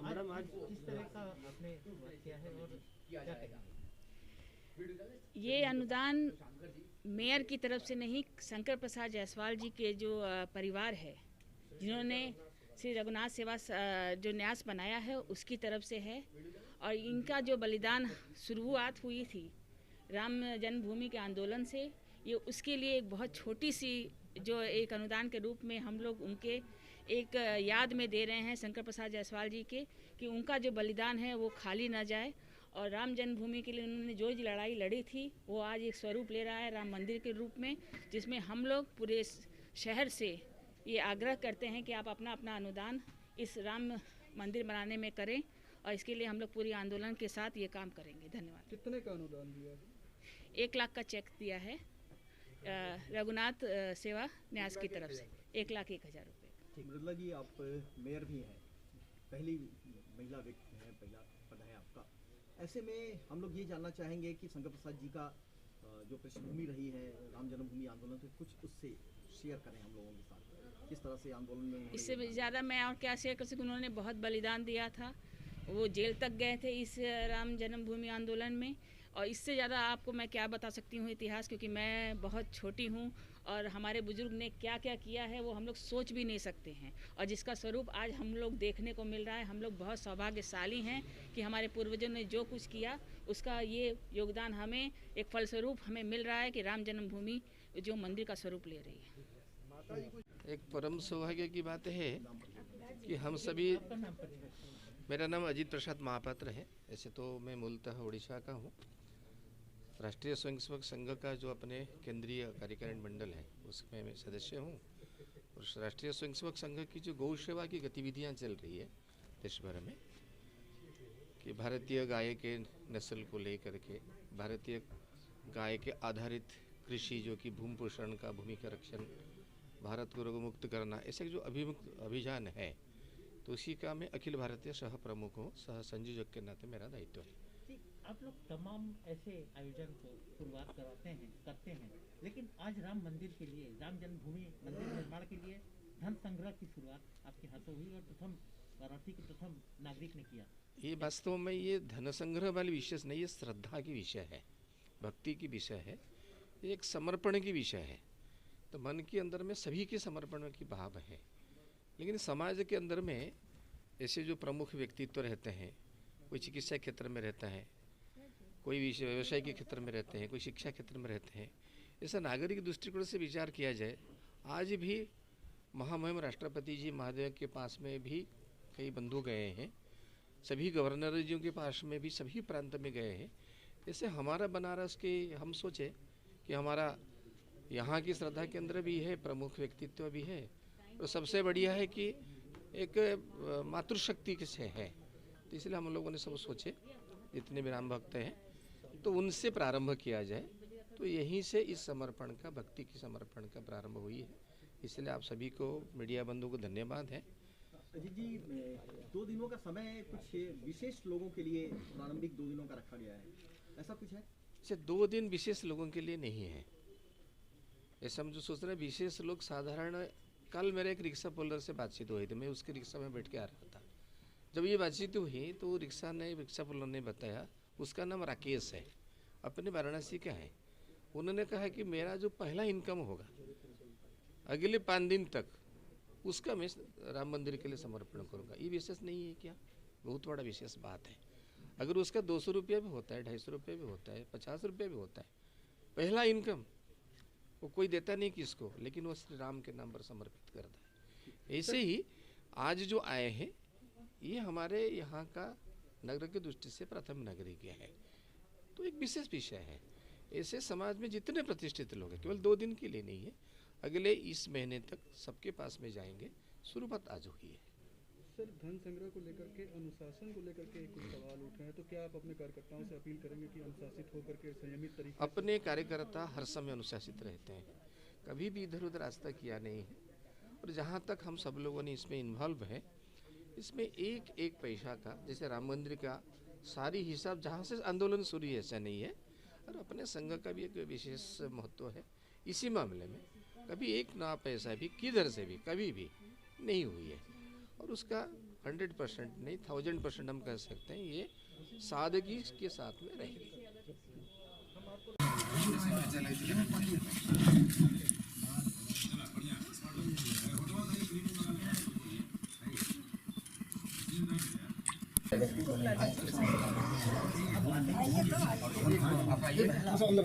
Madam आज किस तरह का आपने शुरुआत किया है और क्या कहेंगे? ये अनुदान मेयर की तरफ से नहीं, शंकर प्रसाद जायसवाल जी के जो परिवार है, जिन्होंने श्री रघुनाथ सेवा जो न्यास बनाया है, उसकी तरफ से है। और इनका जो बलिदान शुरुआत हुई थी राम जन्मभूमि के आंदोलन से, ये उसके लिए एक बहुत छोटी सी जो एक अनुदान के रूप में हम लोग उनके एक याद में दे रहे हैं शंकर प्रसाद जायसवाल जी के, कि उनका जो बलिदान है वो खाली ना जाए। और राम जन्मभूमि के लिए उन्होंने जो लड़ाई लड़ी थी वो आज एक स्वरूप ले रहा है राम मंदिर के रूप में, जिसमें हम लोग पूरे शहर से ये आग्रह करते हैं कि आप अपना अपना अनुदान इस राम मंदिर बनाने में करें, और इसके लिए हम लोग पूरी आंदोलन के साथ ये काम करेंगे। धन्यवाद। कितने का अनुदान दिया? 1 लाख का चेक दिया है रघुनाथ सेवा न्यास की तरफ से, 1,01,000 रुपये। मृदुला जी, आप मेयर भी हैं, पहली महिला व्यक्ति हैं, पहला पद है आपका। ऐसे में हम लोग ये जानना चाहेंगे कि शंकर प्रसाद जी का जो पृष्ठभूमि रही है राम जन्मभूमि आंदोलन से, कुछ उससे शेयर करें हम लोगों के साथ, किस तरह से आंदोलन में। इससे ज़्यादा मैं और क्या शेयर कर सकूँ। उन्होंने बहुत बलिदान दिया था, वो जेल तक गए थे इस राम जन्मभूमि आंदोलन में। और इससे ज़्यादा आपको मैं क्या बता सकती हूँ इतिहास, क्योंकि मैं बहुत छोटी हूँ और हमारे बुजुर्ग ने क्या क्या किया है वो हम लोग सोच भी नहीं सकते हैं, और जिसका स्वरूप आज हम लोग देखने को मिल रहा है। हम लोग बहुत सौभाग्यशाली हैं कि हमारे पूर्वजों ने जो कुछ किया उसका ये योगदान हमें एक फलस्वरूप हमें मिल रहा है कि राम जन्मभूमि जो मंदिर का स्वरूप ले रही है। एक परम सौभाग्य की बात है कि हम सभी, मेरा नाम अजीत प्रसाद महापात्र है। ऐसे तो मैं मूलतः उड़ीसा का हूँ। राष्ट्रीय स्वयंसेवक संघ का जो अपने केंद्रीय कार्यकारिणी मंडल है उसमें मैं सदस्य हूँ। और राष्ट्रीय स्वयंसेवक संघ की जो गौ सेवा की गतिविधियाँ चल रही है देश भर में, कि भारतीय गाय के नस्ल को लेकर के भारतीय गाय के आधारित कृषि, जो कि भूमि पोषण का, भूमि का रक्षण, भारत को रोगमुक्त करना, ऐसे जो अभियान है, तो उसी का मैं अखिल भारतीय सह प्रमुख हूँ, सह संयोजक के नाते मेरा दायित्व है। आप लोग तमाम ऐसे आयोजन को शुरुआत करते हैं, लेकिन आज राम मंदिर के लिए, राम जन्मभूमि मंदिर निर्माण के लिए धन संग्रह की शुरुआत आपके हाथों हुई और प्रथम वाराणसी के प्रथम नागरिक ने किया। ये वास्तव में ये धन संग्रह वाली विषय नहीं, ये श्रद्धा की विषय है, भक्ति की विषय है, एक समर्पण की विषय है। तो मन के अंदर में सभी के समर्पण की भाव है। लेकिन समाज के अंदर में ऐसे जो प्रमुख व्यक्तित्व रहते हैं, कोई चिकित्सा क्षेत्र में रहता है, कोई व्यवसाय के क्षेत्र में रहते हैं, कोई शिक्षा क्षेत्र में रहते हैं, ऐसा नागरिक दृष्टिकोण से विचार किया जाए, आज भी महामहिम राष्ट्रपति जी महादेव के पास में भी कई बंधु गए हैं, सभी गवर्नर जियों के पास में भी सभी प्रांत में गए हैं। ऐसे हमारा बनारस के हम सोचे कि हमारा यहाँ की श्रद्धा केंद्र भी है, प्रमुख व्यक्तित्व भी है, और सबसे बढ़िया है कि एक मातृशक्ति से है। तो इसलिए हम लोगों ने सब सोचे, जितने भी राम भक्त हैं, तो उनसे प्रारंभ किया जाए। तो यहीं से इस समर्पण का, भक्ति की समर्पण का प्रारंभ हुई है। इसलिए आप सभी को, मीडिया बंधुओं को धन्यवाद है। अजीत जी, 2 दिनों का समय कुछ विशेष लोगों के लिए प्रारंभिक 2 दिनों का रखा गया है, ऐसा कुछ है? इसे 2 दिन विशेष लोगों के लिए नहीं है, ऐसा हम जो सोच रहे हैं विशेष लोग साधारण। कल मेरे एक रिक्शा पुलर से बातचीत हुई थी, मैं उसके रिक्शा में बैठ के आ रहा था। जब ये बातचीत हुई तो रिक्शा पुलर ने बताया, उसका नाम राकेश है, अपने वाराणसी का है। उन्होंने कहा कि मेरा जो पहला इनकम होगा अगले 5 दिन तक, उसका मैं राम मंदिर के लिए समर्पण करूँगा। ये विशेष नहीं है क्या? बहुत बड़ा विशेष बात है। अगर उसका 200 रुपया भी होता है, 250 रुपये भी होता है, 50 रुपये भी होता है, पहला इनकम वो कोई देता नहीं किसको, लेकिन वो श्री राम के नाम पर समर्पित करता है। ऐसे ही आज जो आए हैं, ये हमारे यहाँ का नगर की दृष्टि से प्रथम नागरिक है, तो एक विशेष विषय है। ऐसे समाज में जितने प्रतिष्ठित लोग हैं, केवल 2 दिन के लिए नहीं है, अगले इस महीने तक सबके पास में जाएंगे। शुरुआत आज हुई है। सर, धन संग्रह को लेकर के, अनुशासन को लेकर के कुछ सवाल उठे हैं, तो क्या आप अपने कार्यकर्ताओं से अपील करेंगे कि अनुशासित होकर के संयमित तरीके? अपने कार्यकर्ता हर समय अनुशासित रहते हैं, कभी भी इधर उधर रास्ता किया नहीं है। और जहाँ तक हम सब लोगों ने इसमें इन्वॉल्व है, इसमें एक एक पैसा का, जैसे राम मंदिर का सारी हिसाब जहाँ से आंदोलन शुरू है ऐसा नहीं है, और अपने संघ का भी एक विशेष महत्व है। इसी मामले में कभी एक ना पैसा भी किधर से भी कभी भी नहीं हुई है। उसका 100% नहीं 1000% हम कह सकते हैं ये सादगी के साथ में रहेगी। आइए तो